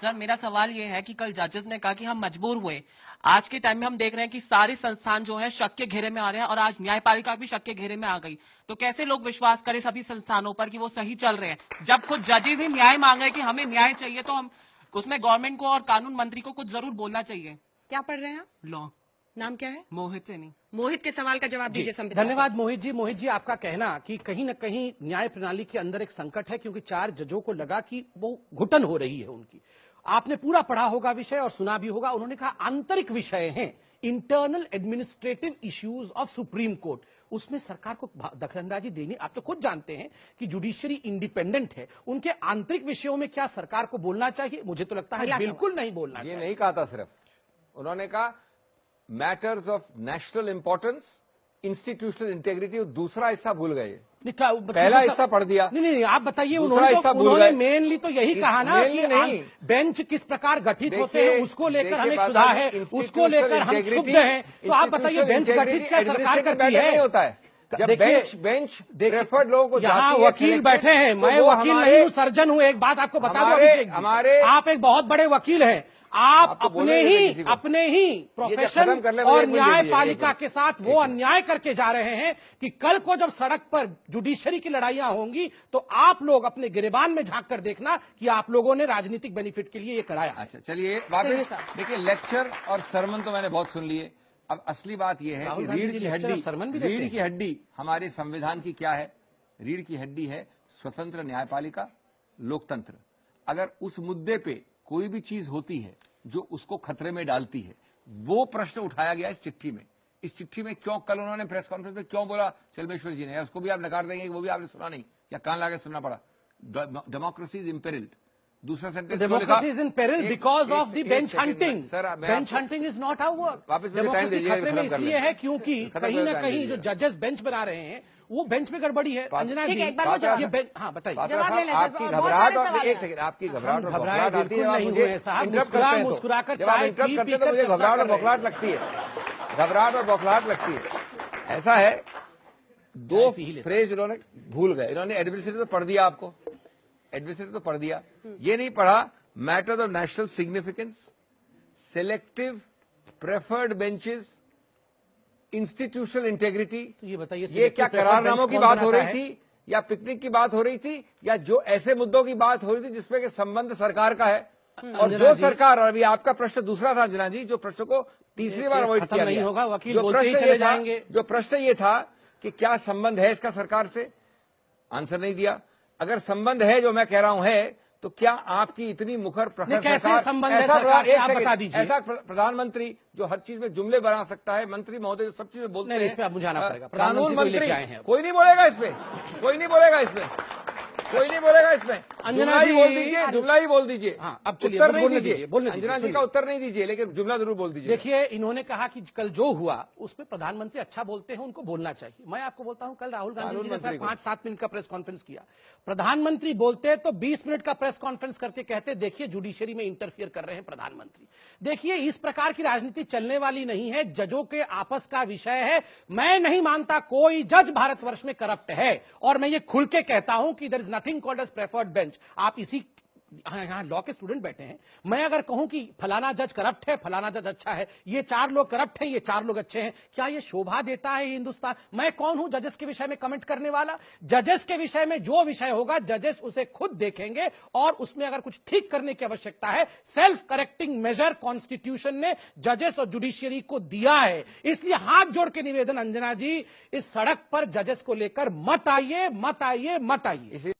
Sir मेरा सवाल ये है कि कल जजेस ने कहा कि हम मजबूर हुए। आज के टाइम में हम देख रहे हैं कि सारे संस्थान जो है शक के घेरे में आ रहे हैं और आज न्यायपालिका भी शक के घेरे में आ गई। तो कैसे लोग विश्वास करें सभी संस्थानों पर कि वो सही चल रहे हैं, जब खुद जजेस ही न्याय मांग रहे हैं कि हमें न्याय चाहिए। तो हम उसमें गवर्नमेंट को और कानून मंत्री को कुछ जरूर बोलना चाहिए। क्या पढ़ रहे हैं आप? लॉ। नाम क्या है? मोहित से नहीं। मोहित के सवाल का जवाब दीजिए संविधान। धन्यवाद मोहित जी। मोहित जी, आपका कहना कि कहीं न कहीं न्याय प्रणाली के अंदर एक संकट है, क्योंकि 4 जजों को लगा कि वो घुटन हो रही है उनकी। आपने पूरा पढ़ा होगा विषय और सुना भी होगा। उन्होंने कहा आंतरिक विषय हैं, internal administrative issues of supreme court, उसमें सरकार को दखलंदाजी देनी। आप तो खुद जानते हैं कि जुडिशरी इंडिपेंडेंट है, उनके आंतरिक विषयों में क्या सरकार को बोलना चाहिए? मुझे तो लगता है बिल्कुल नहीं बोलना चाहिए। ये नहीं कहा था, सिर्फ उन्होंने कहा matters of national importance, institutional integrity, दूसरा हिस्सा भूल गए। पहला हिस्सा पढ़ दिया। नहीं, आप बताइए। उन्होंने मेनली तो यही कहा ना कि बेंच किस प्रकार गठित होते हैं, उसको लेकर हमें सुधा है, उसको लेकर हम क्षुब्ध हैं। तो आप बताइए बेंच गठित क्या सरकार करती है? होता है जब बेंच प्रेफर्ड लोगों को यहाँ वकील बैठे हैं, मैं वकील नहीं हूँ, सर्जन हूँ। एक बात आपको बता दो अभिषेक जी, आप एक बहुत बड़े वकील हैं। आप अपने ही प्रोफेशन और न्यायपालिका के साथ वो अन्याय करके जा रहे हैं कि कल को जब सड़क पर जुडिशरी की लड़ाइयां होंगी तो आप लोग अपने गिरेबान में झांक कर देखना कि आप लोगों ने राजनीतिक बेनिफिट के लिए ये कराया। अच्छा, चलिए वापस देखिए, लेक्चर और सरमन तो मैंने बहुत सुन लिए। अब असली बात यह है कि रीढ़ की हड्डी हमारे संविधान की क्या है? रीढ़ की हड्डी है स्वतंत्र न्यायपालिका, लोकतंत्र। अगर उस मुद्दे पे कोई भी चीज होती है जो उसको खतरे में डालती है, वो प्रश्न उठाया गया इस चिट्ठी में। इस चिट्ठी में क्यों कल उन्होंने प्रेस कॉन्फ्रेंस में क्यों बोला चलमेश्वर जी ने, उसको भी आप नकार देंगे, वो भी आपने सुना नहीं या कान लगा सुनना पड़ा? Democracy is imperilled. दूसरा sentence democracy is in peril because of the bench hunting. Bench hunting is not our work. Democracy खतरे में इसलिए है क्योंकि कहीं ना कहीं जो जजेस बेंच बना रहे हैं वो बेंच में गड़बड़ी है। अंजना जी, हाँ बताइए। आपकी घबराहट और एक सेकंड, आपकी घबराहट बिल्कुल नहीं हुए साहब। मुस्कुराकर चाय पी मुझे घबराहट और बौखलाहट लगती है, घबराहट और बौखलाहट लगती है। ऐसा है, दो फ्रेज इन्होंने भूल गए। इन्होंने एडमिनिस्ट्रेटिव तो पढ़ दिया, आपको एडमिनिस्ट्रेटिव तो पढ़ दिया, ये नहीं पढ़ा matters of national significance, selective preferred benches, institutional integrity. तो ये बताइए, ये क्या करारनामों की बात हो रही थी या पिकनिक की बात हो रही थी या जो ऐसे मुद्दों की बात हो रही थी जिसमें कि संबंध सरकार का है? और जो सरकार, और अभी आपका प्रश्न दूसरा था अंजना जी, जो प्रश्न को तीसरी बार अवॉइड किया नहीं होगा, वकील बोलते ही चले जाएंगे। जो प्रश्न ये था कि क्या संबंध है इसका सरकार से, आंसर नहीं दिया। अगर संबंध है, जो मैं कह रहा हूं है, तो क्या आपकी इतनी मुखर प्रखर सरकार, ऐसा प्रधानमंत्री जो हर चीज में जुमले बना सकता है, मंत्री महोदय जो सब चीज में बोलते हैं, इस पे आप बुझाना पड़ेगा। कानून मंत्री कोई नहीं बोलेगा इसमें, कोई नहीं बोलेगा इसमें, कोई नहीं बोलेगा इसमें। जुमला ही बोल दीजिए, जुमला ही बोल दीजिए। हाँ, अब चलिए, उत्तर नहीं दीजिए, अंजना जी का उत्तर नहीं दीजिए, लेकिन जुमला जरूर बोल दीजिए। देखिए, इन्होंने कहा कि कल जो हुआ उसमें प्रधानमंत्री अच्छा बोलते हैं, उनको बोलना चाहिए। मैं आपको बोलता हूं, कल राहुल गांधी जी ने 5-7 मिनट का प्रेस कॉन्फ्रेंस किया। प्रधानमंत्री बोलते तो 20 मिनट का प्रेस कॉन्फ्रेंस करके कहते देखिए जुडिशरी में इंटरफियर कर रहे हैं प्रधानमंत्री। देखिए, इस प्रकार की राजनीति चलने वाली नहीं है, जजों के आपस का विषय है। मैं नहीं मानता कोई जज भारतवर्ष में करप्ट है, और मैं ये खुल के कहता हूं कि there is nothing called as preferred bench. आप इसी, हाँ, यहाँ लॉ के स्टूडेंट बैठे हैं, मैं अगर कहूं कि फलाना जज करप्ट है, फलाना जज अच्छा है, ये 4 लोग करप्ट हैं, ये 4 लोग अच्छे हैं, क्या ये शोभा देता है हिंदुस्तान? मैं कौन हूं जजेस के विषय में कमेंट करने वाला? जजेस के विषय में जो विषय होगा, जजेस उसे खुद देखेंगे और उसमें अगर कुछ ठीक करने की आवश्यकता है, सेल्फ करेक्टिंग मेजर कॉन्स्टिट्यूशन ने जजेस और जुडिशियरी को दिया है। इसलिए हाथ जोड़ के निवेदन, अंजना जी, इस सड़क पर जजेस को लेकर मत आइए, मत आइए, मत आइए।